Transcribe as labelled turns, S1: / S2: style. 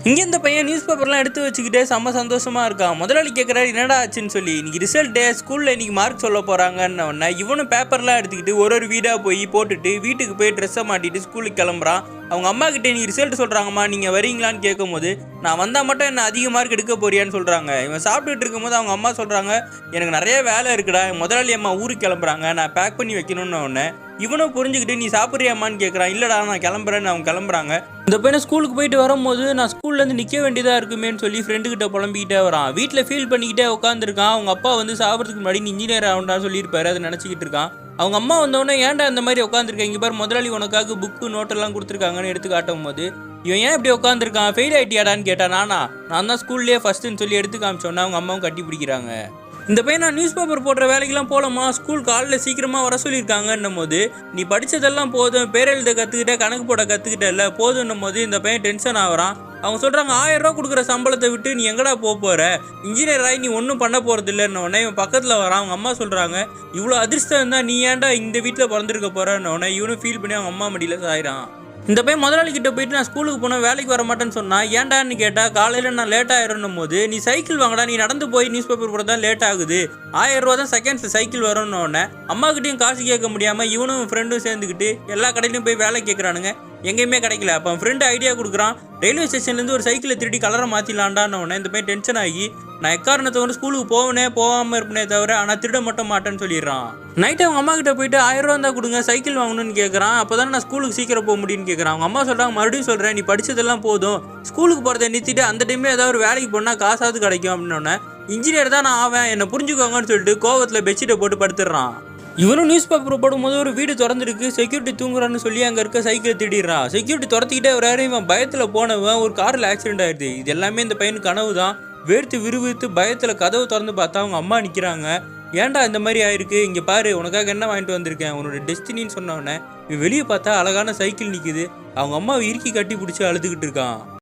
S1: இங்கே இந்த பையன் நியூஸ் பேப்பர்லாம் எடுத்து வச்சுக்கிட்டே செம்ம சந்தோஷமாக இருக்கான். முதலாளி கேட்குறாரு என்னடா ஆச்சுன்னு சொல்லி. இன்றைக்கி ரிசல்ட் டே, ஸ்கூலில் இன்றைக்கி மார்க் சொல்ல போகிறாங்கன்ன உடனே இவனும் பேப்பர்லாம் எடுத்துக்கிட்டு ஒரு வீடாக போய் போட்டுட்டு வீட்டுக்கு போய் ட்ரெஸ்ஸை மாட்டிட்டு ஸ்கூலுக்கு கிளம்புறான். அவங்க அம்மா கிட்டே நீ ரிசல்ட் சொல்கிறாங்கம்மா, நீங்கள் வரீங்களான்னு கேட்கும்போது நான் வந்தால் மட்டும் என்ன அதிக மார்க் எடுக்க போறியான்னு சொல்கிறாங்க. இவன் சாப்பிட்டுட்டு இருக்கும்போது அவங்க அம்மா சொல்கிறாங்க எனக்கு நிறைய வேலை இருக்குடா, முதலாளி அம்மா ஊருக்கு கிளம்புறாங்க, நான் பேக் பண்ணி வைக்கணும்னு ஒன்று. இவனும் புரிஞ்சுக்கிட்டு நீ சாப்பிட்றியாம்மான்னு கேட்குறான். இல்லைடா நான் கிளம்புறேன்னு அவங்க கிளம்புறாங்க. இந்த பையனை ஸ்கூலுக்கு போயிட்டு வரும்போது நான் ஸ்கூல்லேருந்து நிற்க வேண்டியதாக இருக்குமேன்னு சொல்லி ஃப்ரெண்டுக்கிட்ட புலம்பிக்கிட்டே வரான். வீட்டில் ஃபீல் பண்ணிக்கிட்டே உட்காந்துருக்கான். அவங்க அப்பா வந்து சாப்பிட்றதுக்கு முன்னாடி நீ இன்ஜினியர் ஆகுண்டான்னு சொல்லியிருப்பாரு, அதை நினச்சிக்கிட்டு இருக்கான். அவங்க அம்மா வந்தோடனே ஏன்டா இந்த மாதிரி உட்காந்துருக்கேன், இங்கே பாரு முதலாளி உனக்காக புக்கு நோட்டெல்லாம் கொடுத்துருக்காங்கன்னு எடுத்து காட்டும் போது இவன் ஏன் இப்படி உட்காந்துருக்கான், ஃபெயில் ஆகிட்டியாடான்னு கேட்டான். நான் தான் ஸ்கூல்லேயே ஃபஸ்ட்டுன்னு சொல்லி எடுத்து காமிச்சோன்னா அவங்க அம்மாவும் கட்டி பிடிக்கிறாங்க. இந்த பையன் நான் நியூஸ் பேப்பர் போடுற வேலைக்கெல்லாம் போகலாமா, ஸ்கூல் காலையில் சீக்கிரமாக வர சொல்லியிருக்காங்கன்னும் போது நீ படித்ததெல்லாம் போதும், பேரெழுத கற்றுக்கிட்ட, கணக்கு போட கற்றுக்கிட்டல போதுன்னும் போது இந்த பையன் டென்ஷன் ஆகிறான். அவங்க சொல்கிறாங்க 1000 ரூபா கொடுக்குற சம்பளத்தை விட்டு நீ எங்கடா போகிற, இன்ஜினியர் ஆகி நீ ஒன்றும் பண்ண போகிறது இல்லைன்னொடனே இவன் பக்கத்தில் வரான். அவங்க அம்மா சொல்கிறாங்க இவ்வளோ அதிர்ஷ்டம் இருந்தால் நீ ஏன்டா இந்த வீட்டில் பிறந்திருக்க போகிறன்னொடனே இவனும் ஃபீல் பண்ணி அவங்க அம்மா மடியில் சாயிறான். இந்த பையன் முதலாளி கிட்ட போயிட்டு நான் ஸ்கூலுக்கு போனால் வேலைக்கு வர மாட்டேன்னு சொன்னால் ஏன்டான்னு கேட்டால் காலையில் நான் லேட் ஆயிரணும் போது நீ சைக்கிள் வாங்கடா, நீ நடந்து போய் நியூஸ் பேப்பர் போட தான் லேட் ஆகுது, 1000 ரூபா தான் செகண்ட்ஸில் சைக்கிள் வரும்னு அம்மாக்கிட்டையும் காசு கேட்க முடியாமல் இவனும் ஃப்ரெண்டும் சேர்ந்துக்கிட்டு எல்லா கடையிலையும் போய் வேலை கேட்குறானுங்க. எங்கேயுமே கிடைக்கல. அப்போ ஃப்ரெண்டு ஐடியா கொடுக்குறான், ரயில்வே ஸ்டேஷன்லேருந்து ஒரு சைக்கிளை திருடி கலரை மாற்றிலான்டான்னு. இந்த பையன் டென்ஷன் ஆகி நான் எக்காரணத்தை வந்து ஸ்கூலுக்கு போகாமல் இருப்பேனே தவிர ஆனால் திருட மட்டும் மாட்டேன்னு சொல்லிடுறான். நைட்டு அவங்க அம்மா கிட்ட போயிட்டு 1000 ரூபா தான் கொடுங்க, சைக்கிள் வாங்கணும்னு கேட்குறான். அப்போ தானே நான் ஸ்கூலுக்கு சீக்கிரம் போக முடியும்னு கேட்குறான். அவங்க அம்மா சொல்கிறாங்க மறுபடியும் சொல்கிறேன், நீ படித்ததெல்லாம் போதும், ஸ்கூலுக்கு போகிறத நிறுத்திட்டு அந்த டைமில் ஏதாவது ஒரு வேலைக்கு போனால் காசாவது கிடைக்கும் அப்படின்னோடனே இன்ஜினியர் தான் நான் ஆவேன், என்னை புரிஞ்சுக்கோங்கன்னு சொல்லிட்டு கோவத்தில் பெட்ஷீட்டை போட்டு படுத்துடுறான். இவனும் நியூஸ் பேப்பர் போடும்போது ஒரு வீடு திறந்துருக்கு, செக்யூரிட்டி தூங்குறான்னு சொல்லி அங்கே இருக்க சைக்கிளை திடீர்றான். செக்யூரிட்டி துரத்திக்கிட்டே வராரு. இவன் பயத்தில் போனவன் ஒரு காரில் ஆக்சிடென்ட் ஆயிடுது. இது எல்லாமே இந்த பையனுக்கு கனவு தான். வேர்த்து விறுவிறுத்து பயத்தில் கதவு திறந்து பார்த்தா அவங்க அம்மா நிற்கிறாங்க. ஏன்டா இந்த மாதிரி ஆயிருக்கு, இங்கே பாரு உனக்காக என்ன வாங்கிட்டு வந்திருக்கேன், உன்னோட டெஸ்டினின்னு சொன்னவொடனே வெளியே பார்த்தா அழகான சைக்கிள் நிற்குது. அவங்க அம்மாவை இறுக்கி கட்டி பிடிச்சி அழுதுகிட்டு இருக்கான்.